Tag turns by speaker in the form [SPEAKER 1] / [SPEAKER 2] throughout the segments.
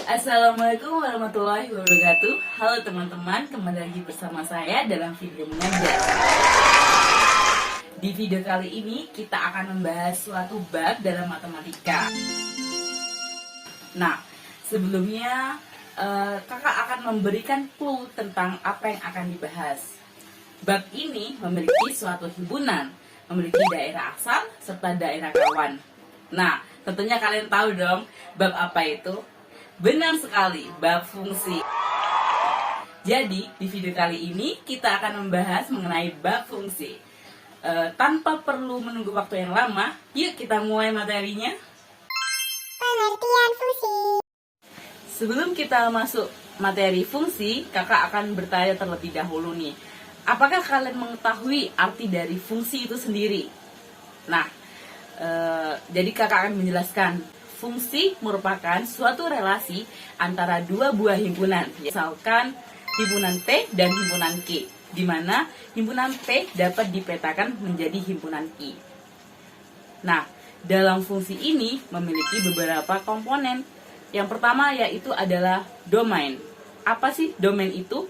[SPEAKER 1] Assalamualaikum warahmatullahi wabarakatuh. Halo teman-teman, kembali lagi bersama saya dalam video mengajar. Di video kali ini kita akan membahas suatu bab dalam matematika. Nah, sebelumnya kakak akan memberikan clue tentang apa yang akan dibahas. Bab ini memiliki suatu himpunan, memiliki daerah asal serta daerah kawan. Nah, tentunya kalian tahu dong bab apa itu? Benar sekali, bab fungsi. Jadi, di video kali ini kita akan membahas mengenai bab fungsi. Tanpa perlu menunggu waktu yang lama, yuk kita mulai materinya.
[SPEAKER 2] Pengertian fungsi.
[SPEAKER 1] Sebelum kita masuk materi fungsi, kakak akan bertanya terlebih dahulu nih. Apakah kalian mengetahui arti dari fungsi itu sendiri? Nah, jadi kakak akan menjelaskan. Fungsi merupakan suatu relasi antara dua buah himpunan, misalkan himpunan P dan himpunan Q, di mana himpunan P dapat dipetakan menjadi himpunan Q. Nah, dalam fungsi ini memiliki beberapa komponen. Yang pertama yaitu adalah domain. Apa sih domain itu?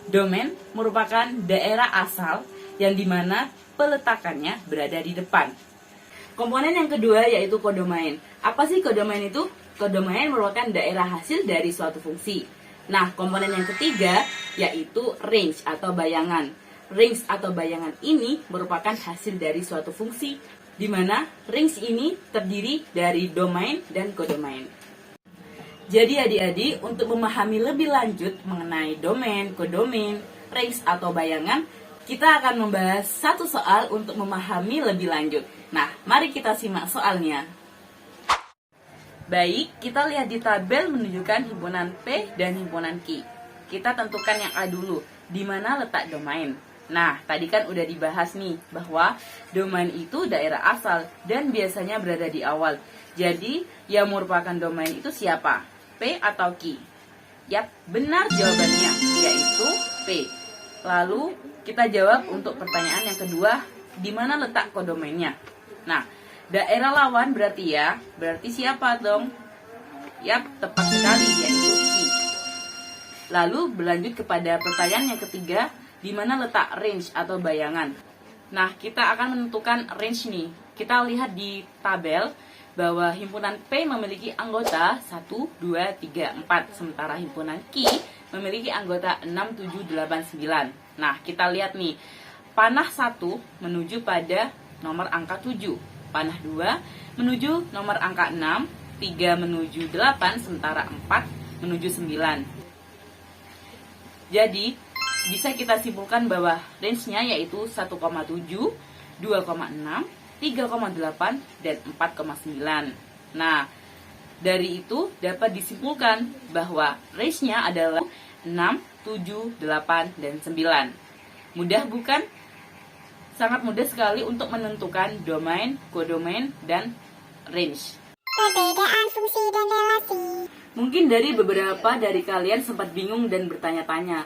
[SPEAKER 1] Domain merupakan daerah asal yang dimana peletakannya berada di depan. Komponen yang kedua yaitu kodomain. Apa sih kodomain itu? Kodomain merupakan daerah hasil dari suatu fungsi. Nah, komponen yang ketiga yaitu range atau bayangan. Range atau bayangan ini merupakan hasil dari suatu fungsi, di mana range ini terdiri dari domain dan kodomain. Jadi adik-adik, untuk memahami lebih lanjut mengenai domain, kodomain, range atau bayangan, kita akan membahas satu soal untuk memahami lebih lanjut. Nah, mari kita simak soalnya. Baik, kita lihat di tabel menunjukkan himpunan P dan himpunan Q. Kita tentukan yang A dulu, di mana letak domain. Nah, tadi kan udah dibahas nih, bahwa domain itu daerah asal dan biasanya berada di awal. Jadi, yang merupakan domain itu siapa? P atau Q? Yap, benar jawabannya, yaitu P. Lalu, kita jawab untuk pertanyaan yang kedua, di mana letak kodomainnya? Nah, daerah lawan berarti siapa dong? Yap, tepat sekali, yaitu Q. Lalu berlanjut kepada pertanyaan yang ketiga, di mana letak range atau bayangan? Nah, kita akan menentukan range nih. Kita lihat di tabel bahwa himpunan P memiliki anggota 1, 2, 3, 4, sementara himpunan Q memiliki anggota 6, 7, 8, 9. Nah, kita lihat nih, panah 1 menuju pada nomor angka 7, panah 2 menuju nomor angka 6, 3 menuju 8, sementara 4 menuju 9. Jadi, bisa kita simpulkan bahwa range-nya yaitu 1,7, 2,6, 3,8, dan 4,9. Nah, dari itu dapat disimpulkan bahwa range-nya adalah 6, 7, 8, dan 9. Mudah bukan? Sangat mudah sekali untuk menentukan domain, kodomain, dan range.
[SPEAKER 2] Perbedaan fungsi dan relasi.
[SPEAKER 1] Mungkin dari beberapa dari kalian sempat bingung dan bertanya-tanya,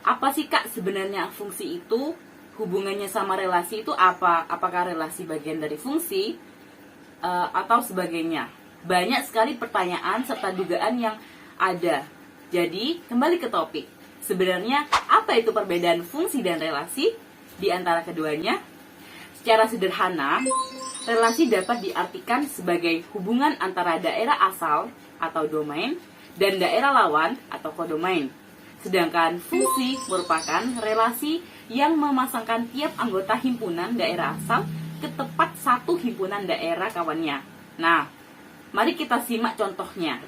[SPEAKER 1] apa sih Kak sebenarnya fungsi itu? Hubungannya sama relasi itu apa? Apakah relasi bagian dari fungsi atau sebagainya? Banyak sekali pertanyaan serta dugaan yang ada. Jadi, kembali ke topik. Sebenarnya, apa itu perbedaan fungsi dan relasi di antara keduanya? Secara sederhana, relasi dapat diartikan sebagai hubungan antara daerah asal atau domain dan daerah lawan atau kodomain. Sedangkan fungsi merupakan relasi yang memasangkan tiap anggota himpunan daerah asal ke tepat satu himpunan daerah kawannya. Nah, mari kita simak contohnya.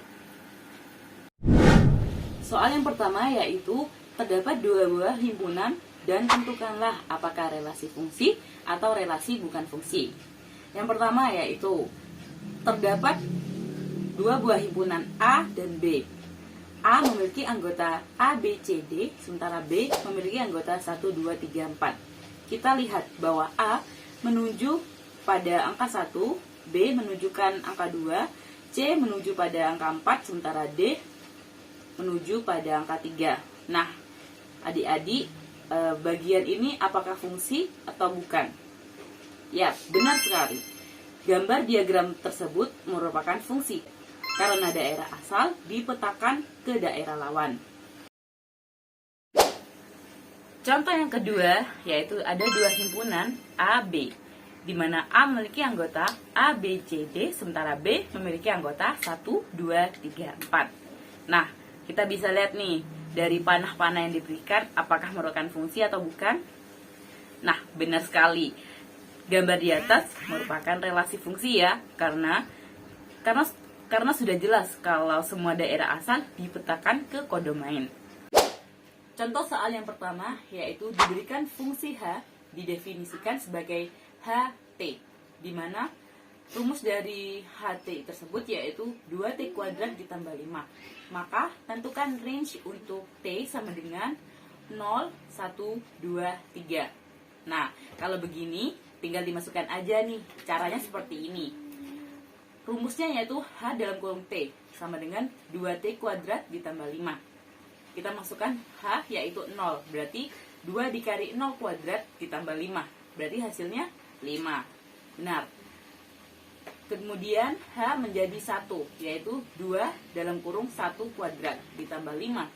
[SPEAKER 1] Soal yang pertama yaitu terdapat dua buah himpunan dan tentukanlah apakah relasi fungsi atau relasi bukan fungsi. Yang pertama yaitu terdapat dua buah himpunan A dan B. A memiliki anggota A, B, C, D, sementara B memiliki anggota 1, 2, 3, 4. Kita lihat bahwa A menuju pada angka 1, B menunjukkan angka 2, C menuju pada angka 4, sementara D menuju pada angka 3. Nah, adik-adik, bagian ini apakah fungsi atau bukan? Ya, benar sekali. Gambar diagram tersebut merupakan fungsi. karena daerah asal dipetakan ke daerah lawan. Contoh yang kedua yaitu ada dua himpunan A, B, di mana A memiliki anggota A, B, C, D, sementara B memiliki anggota 1, 2, 3, 4. Nah, kita bisa lihat nih, dari panah-panah yang diberikan, apakah merupakan fungsi atau bukan? Nah, benar sekali. Gambar di atas merupakan relasi fungsi ya, karena sudah jelas kalau semua daerah asal dipetakan ke kodomain. Contoh soal yang pertama yaitu diberikan fungsi H didefinisikan sebagai HT, di mana rumus dari HT tersebut yaitu 2T kuadrat ditambah 5. Maka tentukan range untuk T sama dengan 0, 1, 2, 3. Nah, kalau begini tinggal dimasukkan aja nih. Caranya seperti ini. Rumusnya yaitu H dalam kurung T sama dengan 2T kuadrat ditambah 5. Kita masukkan H yaitu 0, berarti 2 dikali 0 kuadrat ditambah 5, berarti hasilnya 5. Benar. Kemudian H menjadi 1, yaitu 2 dalam kurung 1 kuadrat ditambah 5,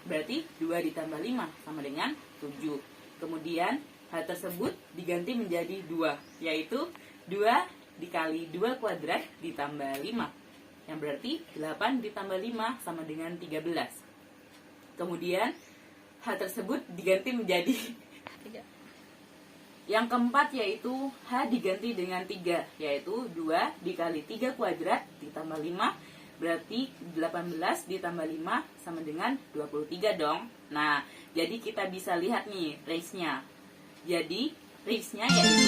[SPEAKER 1] berarti 2 ditambah 5 sama dengan 7. Kemudian H tersebut diganti menjadi 2, yaitu 2 dikali 2 kuadrat ditambah 5, yang berarti 8 ditambah 5 sama dengan 13. Kemudian H tersebut diganti menjadi 3. Yang keempat yaitu H diganti dengan 3, yaitu 2 dikali 3 kuadrat ditambah 5, berarti 18 ditambah 5 sama dengan 23 dong. Nah, jadi kita bisa lihat nih range-nya. Jadi range-nya yaitu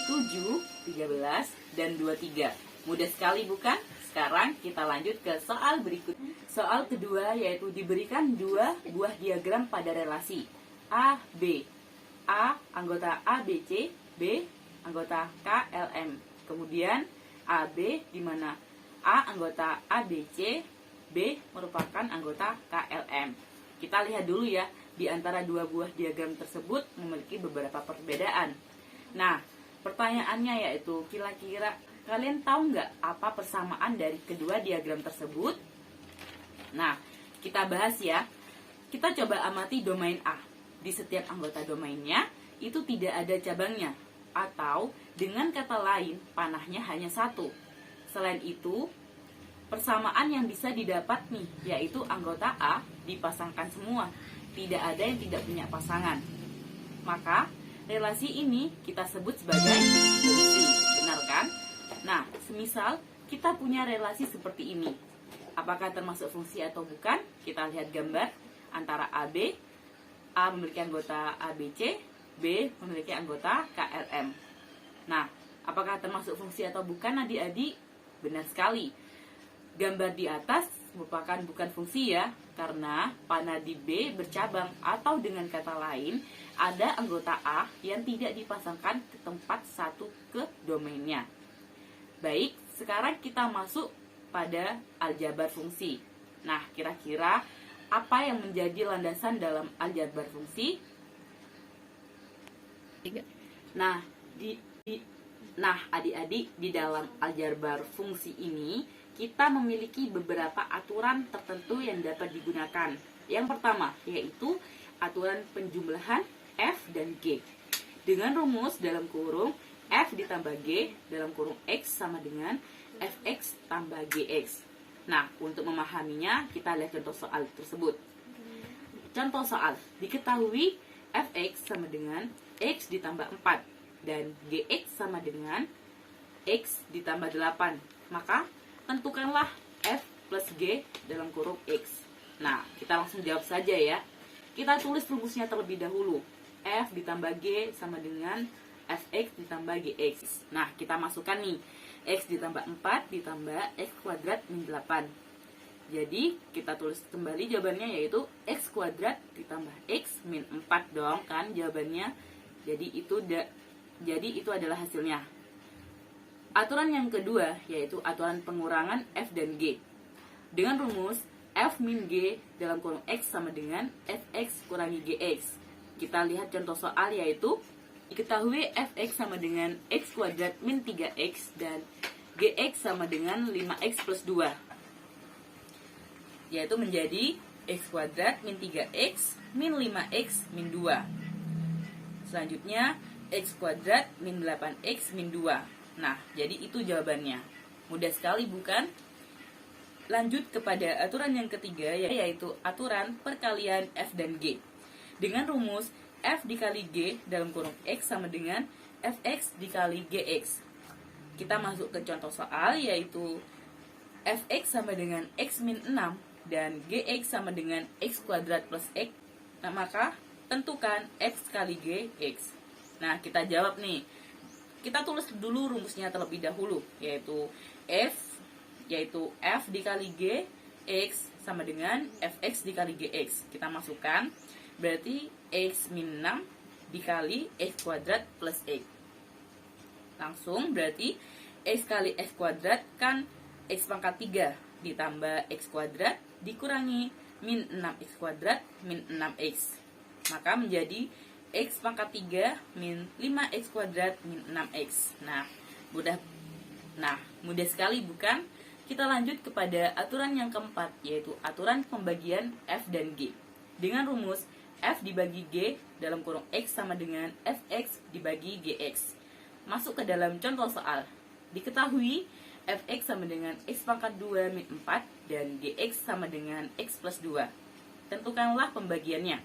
[SPEAKER 1] 5, 7, 13, dan 23. Mudah sekali bukan? Sekarang kita lanjut ke soal berikut. Soal kedua yaitu diberikan dua buah diagram pada relasi A, B. A anggota ABC, B anggota KLM. Kemudian AB di mana A anggota ABC, B merupakan anggota KLM. Kita lihat dulu ya, di antara dua buah diagram tersebut memiliki beberapa perbedaan. Nah, pertanyaannya yaitu kira-kira kalian tahu nggak apa persamaan dari kedua diagram tersebut? Nah, kita bahas ya. Kita coba amati domain A. Di setiap anggota domainnya itu tidak ada cabangnya, atau dengan kata lain panahnya hanya satu. Selain itu, persamaan yang bisa didapat nih yaitu anggota A dipasangkan semua, tidak ada yang tidak punya pasangan. Maka relasi ini kita sebut sebagai fungsi, benar kan? Nah, semisal kita punya relasi seperti ini, apakah termasuk fungsi atau bukan? Kita lihat gambar antara AB. A memiliki anggota ABC, B memiliki anggota KLM. Nah, apakah termasuk fungsi atau bukan adik-adik? Benar sekali. Gambar di atas merupakan bukan fungsi ya, karena panah di B bercabang, atau dengan kata lain, ada anggota A yang tidak dipasangkan ke tempat satu ke domainnya. Baik, sekarang kita masuk pada aljabar fungsi. Nah, kira-kira apa yang menjadi landasan dalam aljabar fungsi? Nah, adik-adik, di dalam aljabar fungsi ini kita memiliki beberapa aturan tertentu yang dapat digunakan. Yang pertama yaitu aturan penjumlahan F dan G dengan rumus dalam kurung F ditambah G dalam kurung X sama dengan Fx tambah Gx. Nah, untuk memahaminya kita lihat contoh soal tersebut. Contoh soal, diketahui Fx sama dengan X ditambah 4 dan Gx sama dengan X ditambah 8. Maka tentukanlah F plus G dalam kurung X. Nah, kita langsung jawab saja ya. Kita tulis rumusnya terlebih dahulu. F ditambah G sama dengan Fx ditambah Gx. Nah, kita masukkan nih. X ditambah 4 ditambah X kuadrat min 8. Jadi, kita tulis kembali jawabannya yaitu X kuadrat ditambah X min 4 dong kan jawabannya. Jadi itu adalah hasilnya. Aturan yang kedua yaitu aturan pengurangan F dan G. Dengan rumus F min G dalam kurung X sama dengan Fx kurangi Gx. Kita lihat contoh soal yaitu diketahui Fx sama dengan X kuadrat min 3X dan Gx sama dengan 5x plus 2, yaitu menjadi x kuadrat min 3x min 5x min 2. Selanjutnya x kuadrat min 8x min 2. Nah, jadi itu jawabannya. Mudah sekali bukan? Lanjut kepada aturan yang ketiga, yaitu aturan perkalian f dan g. Dengan rumus f dikali g dalam kurung x sama dengan fx dikali gx. Kita masuk ke contoh soal, yaitu fx sama dengan x min 6 dan gx sama dengan x kuadrat plus x. Nah, maka tentukan x kali gx. Nah, kita jawab nih. Kita tulis dulu rumusnya terlebih dahulu, yaitu f dikali g, x sama dengan fx dikali gx. Kita masukkan, berarti x min 6 dikali x kuadrat plus x. Langsung berarti x kali x kuadrat kan x pangkat 3 ditambah x kuadrat dikurangi min 6x kuadrat min 6x. Maka menjadi x pangkat 3 min 5x kuadrat min 6x. Nah, mudah sekali bukan? Kita lanjut kepada aturan yang keempat, yaitu aturan pembagian f dan g. Dengan rumus f dibagi g dalam kurung x sama dengan fx dibagi gx. Masuk ke dalam contoh soal. Diketahui fx sama dengan x pangkat 2 min 4 dan gx sama dengan x plus 2. Tentukanlah pembagiannya.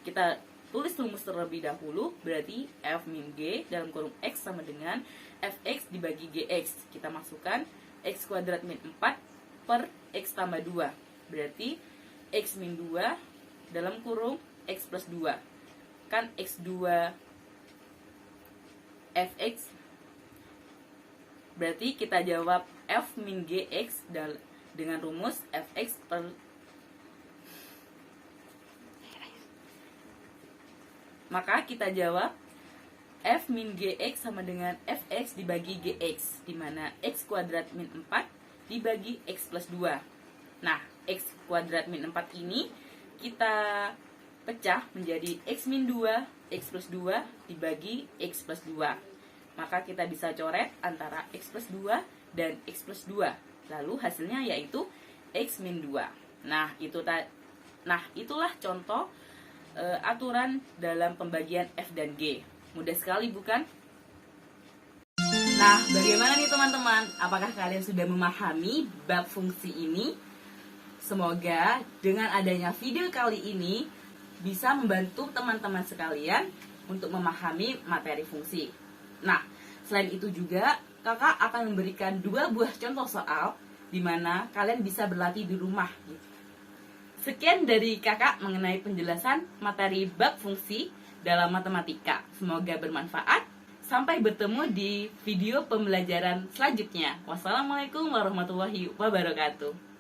[SPEAKER 1] Kita tulis rumus terlebih dahulu, berarti f min g dalam kurung x sama dengan fx dibagi gx. Kita masukkan x kuadrat min 4 per x tambah 2. Berarti x min 2 dalam kurung x plus 2. Kan x2 fx. Berarti kita jawab f min gx dengan rumus fx per maka kita jawab f min gx sama dengan fx dibagi gx, di mana x kuadrat min 4 dibagi x plus 2. Nah, x kuadrat min 4 ini kita pecah menjadi x min 2, x plus 2 dibagi x plus 2. Maka kita bisa coret antara x plus 2 dan x plus 2. Lalu hasilnya yaitu x min 2. Nah, itulah contoh aturan dalam pembagian f dan g. Mudah sekali bukan? Nah, bagaimana nih teman-teman? Apakah kalian sudah memahami bab fungsi ini? Semoga dengan adanya video kali ini bisa membantu teman-teman sekalian untuk memahami materi fungsi. Nah, selain itu juga kakak akan memberikan 2 buah contoh soal di mana kalian bisa berlatih di rumah. Sekian dari kakak mengenai penjelasan materi bab fungsi dalam matematika. Semoga bermanfaat. Sampai bertemu di video pembelajaran selanjutnya. Wassalamualaikum warahmatullahi wabarakatuh.